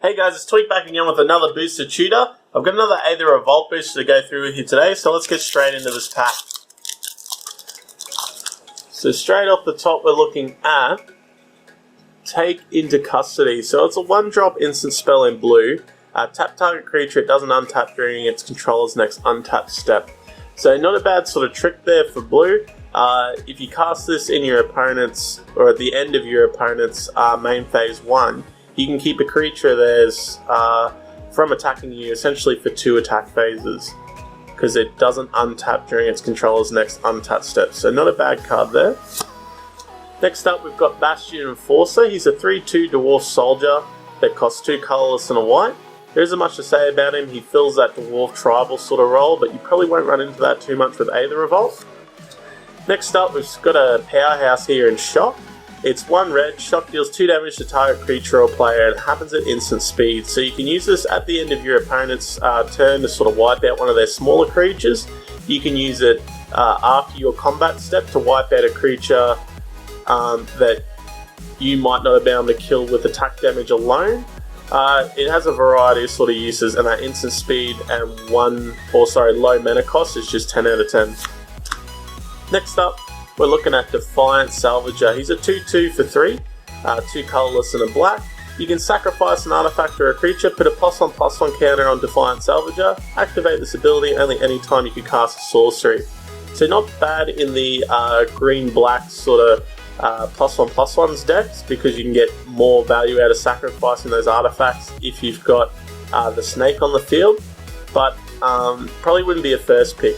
Hey guys, it's Tweak back again with another Booster Tutor. I've got another Aether Revolt booster to go through with you today, so let's get straight into this pack. So straight off the top we're looking at Take Into Custody. So it's a 1-drop instant spell in blue. Tap target creature, it doesn't untap during its controller's next untap step. So not a bad sort of trick there for blue. If you cast this in your opponent's, or at the end of your opponent's main phase 1, you can keep a creature of theirs from attacking you essentially for 2 attack phases, because it doesn't untap during its controller's next untap step. So not a bad card there. Next up we've got Bastion Enforcer. He's a 3/2 dwarf soldier that costs 2 colorless and a white. There isn't much to say about him. He fills that dwarf tribal sort of role, but you probably won't run into that too much with Aether Revolt. Next up we've got a powerhouse here in Shock. It's 1 red, Shock deals 2 damage to target creature or player, and it happens at instant speed. So you can use this at the end of your opponent's turn to sort of wipe out one of their smaller creatures. You can use it after your combat step to wipe out a creature that you might not have been able to kill with attack damage alone. It has a variety of sort of uses, and that instant speed and low mana cost is just 10 out of 10. Next up, we're looking at Defiant Salvager. He's a 2/2 for 3, 2 colorless and a black. You can sacrifice an artifact or a creature, put a +1/+1 counter on Defiant Salvager, activate this ability only any time you can cast a sorcery. So not bad in the green-black sort of +1/+1s decks, because you can get more value out of sacrificing those artifacts if you've got the snake on the field, but probably wouldn't be a first pick.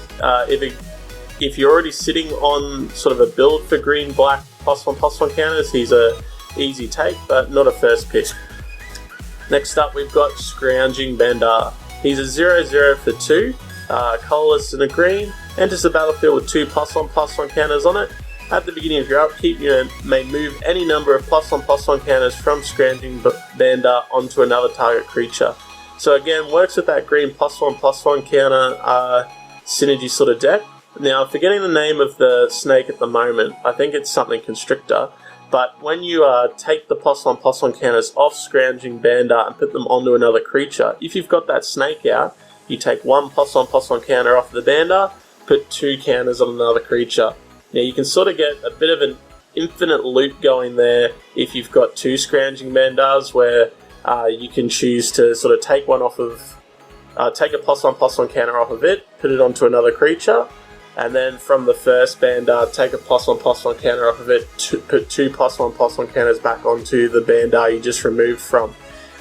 If you're already sitting on sort of a build for green-black +1/+1 counters, he's a easy take, but not a first pick. Next up we've got Scrounging Bandar. He's a 0/0 for 2, colorless and a green, enters the battlefield with 2 +1/+1 counters on it. At the beginning of your upkeep, you may move any number of +1/+1 counters from Scrounging Bandar onto another target creature. So again, works with that green +1/+1 counter synergy sort of deck. Now, I'm forgetting the name of the snake at the moment. I think it's something Constrictor. But when you take the +1/+1 counters off Scrounging Bandar and put them onto another creature, if you've got that snake out, you take 1 +1/+1 counter off the Bandar, put 2 counters on another creature. Now, you can sort of get a bit of an infinite loop going there if you've got 2 Scrounging Bandars, where you can choose to sort of take one off of, take a +1/+1 counter off of it, put it onto another creature, and then from the first Bandar, take a +1/+1 counter off of it, put 2 +1/+1 counters back onto the Bandar you just removed from.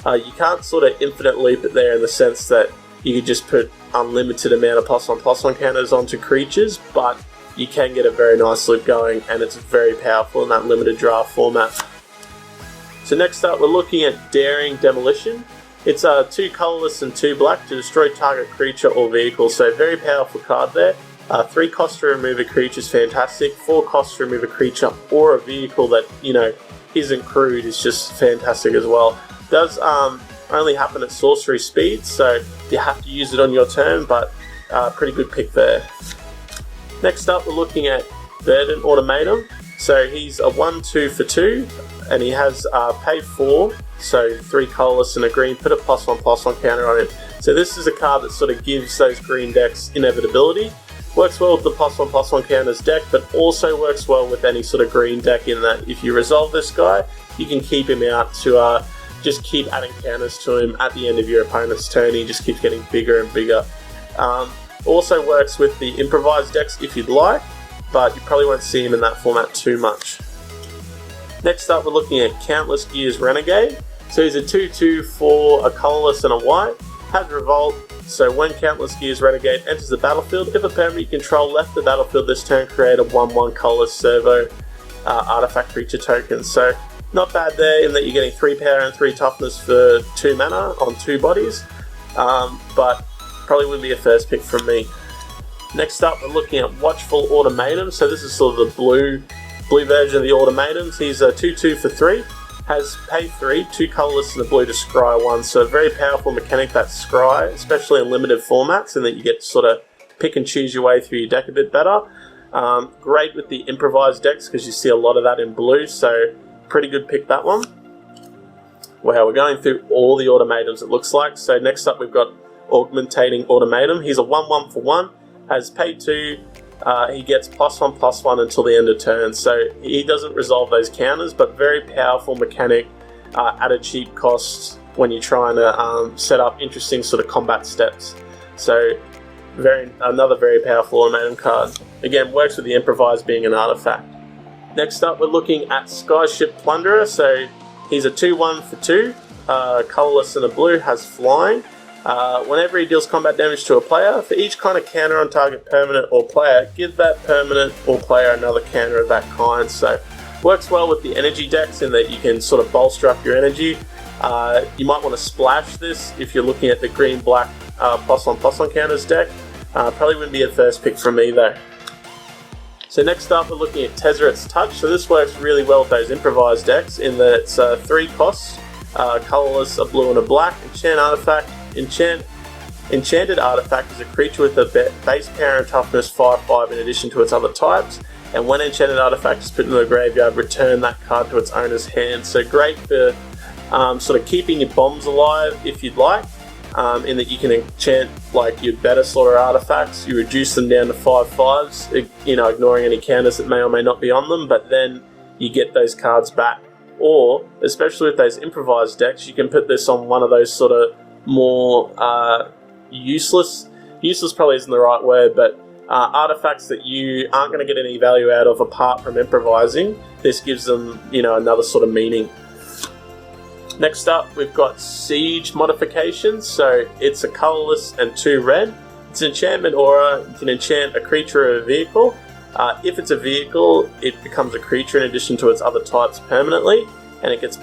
You can't sort of infinite loop it there in the sense that you could just put unlimited amount of +1/+1 counters onto creatures, but you can get a very nice loop going, and it's very powerful in that limited draft format. So next up we're looking at Daring Demolition. It's 2 colorless and 2 black to destroy target creature or vehicle, so very powerful card there. 3 cost to remove a creature is fantastic. 4 cost to remove a creature or a vehicle that, you know, isn't crewed is just fantastic as well. Does only happen at sorcery speed, so you have to use it on your turn, but pretty good pick there. Next up we're looking at Verdant Automatum. So he's a 1/2 for 2, and he has pay 4, so 3 colorless and a green, put a +1/+1 counter on it. So this is a card that sort of gives those green decks inevitability. Works well with the +1/+1 counters deck, but also works well with any sort of green deck, in that if you resolve this guy, you can keep him out to just keep adding counters to him at the end of your opponent's turn. He just keeps getting bigger and bigger. Also works with the improvised decks if you'd like, but you probably won't see him in that format too much. Next up we're looking at Countless Gears Renegade. So he's a 2/2 for a colorless and a white. Has Revolt, so when Countless Gears Renegade enters the battlefield, if a permanent you control left the battlefield this turn, create a 1/1 colorless servo artifact creature token. So not bad there in that you're getting 3 power and 3 toughness for 2 mana on 2 bodies, but probably would be a first pick from me. Next up we're looking at Watchful Automatum. So this is sort of the blue version of the Automatums. He's a 2/2 for 3. Has pay 3, 2 colorless and a blue to scry 1, so a very powerful mechanic, that scry, especially in limited formats, and that you get to sort of pick and choose your way through your deck a bit better. Great with the improvised decks because you see a lot of that in blue, so pretty good pick, that one. Wow, we're going through all the automatums, it looks like. So next up we've got Augmentating Automatum. He's a 1/1 for 1, has pay 2, he gets +1/+1 until the end of turn. So he doesn't resolve those counters, but very powerful mechanic at a cheap cost when you're trying to set up interesting sort of combat steps. So another very powerful automatum card. Again, works with the Improvise being an artifact. Next up we're looking at Skyship Plunderer. So he's a 2/1 for 2, colourless and a blue, has flying. Whenever he deals combat damage to a player, for each kind of counter on target permanent or player, give that permanent or player another counter of that kind. So works well with the energy decks in that you can sort of bolster up your energy. You might want to splash this if you're looking at the green-black +1/+1 counters deck. Probably wouldn't be a first pick from me though. So next up we're looking at Tezzeret's Touch. So this works really well with those improvised decks in that it's 3 costs, colourless, a blue and a black. Enchanted Artifact is a creature with a base power and toughness 5/5 in addition to its other types. And when Enchanted Artifact is put into the graveyard, return that card to its owner's hand. So great for sort of keeping your bombs alive if you'd like. In that you can enchant like your better sort of artifacts, you reduce them down to 5/5s, ignoring any counters that may or may not be on them, but then you get those cards back. Or, especially with those improvised decks, you can put this on one of those sort of more useless probably isn't the right word, but artifacts that you aren't going to get any value out of apart from improvising. This gives them, another sort of meaning. Next up, we've got Siege modifications. So it's a colourless and 2 red. It's an enchantment aura. You can enchant a creature or a vehicle. If it's a vehicle, it becomes a creature in addition to its other types permanently, and it gets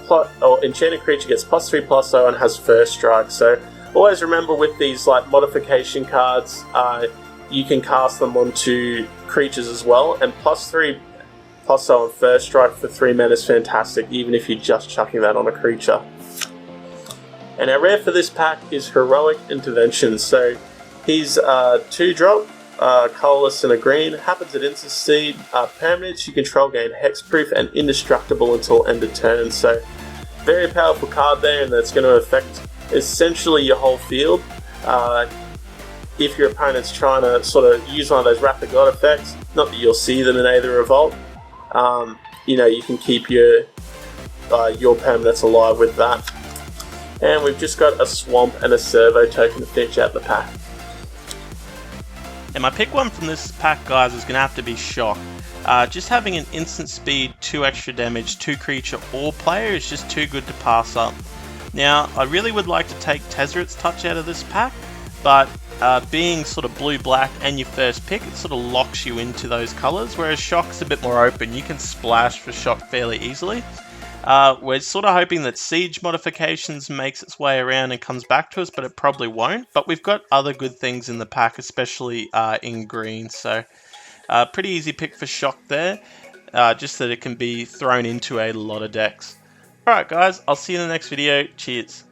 enchanted creature gets +3/+0 and has first strike. So always remember with these like modification cards, you can cast them onto creatures as well, and +3/+0 and first strike for 3 mana is fantastic, even if you're just chucking that on a creature. And our rare for this pack is Heroic Intervention. So he's 2-drop, colourless and a green, happens at instant speed, permanents you control gain hexproof and indestructible until end of turn. So very powerful card there, and that's going to affect essentially your whole field. If your opponent's trying to sort of use one of those Rapid God effects, not that you'll see them in Aether Revolt, you can keep your permanents alive with that. And we've just got a Swamp and a Servo token to finish out the pack. And my pick one from this pack, guys, is going to have to be Shock. Just having an instant speed, 2 extra damage, 2 creature or player is just too good to pass up. Now, I really would like to take Tezzeret's Touch out of this pack, but being sort of blue-black and your first pick, it sort of locks you into those colours, whereas Shock's a bit more open. You can splash for Shock fairly easily. We're sort of hoping that Siege modifications makes its way around and comes back to us, but it probably won't. But we've got other good things in the pack, especially in green. So pretty easy pick for Shock there, just that it can be thrown into a lot of decks. Alright guys, I'll see you in the next video. Cheers.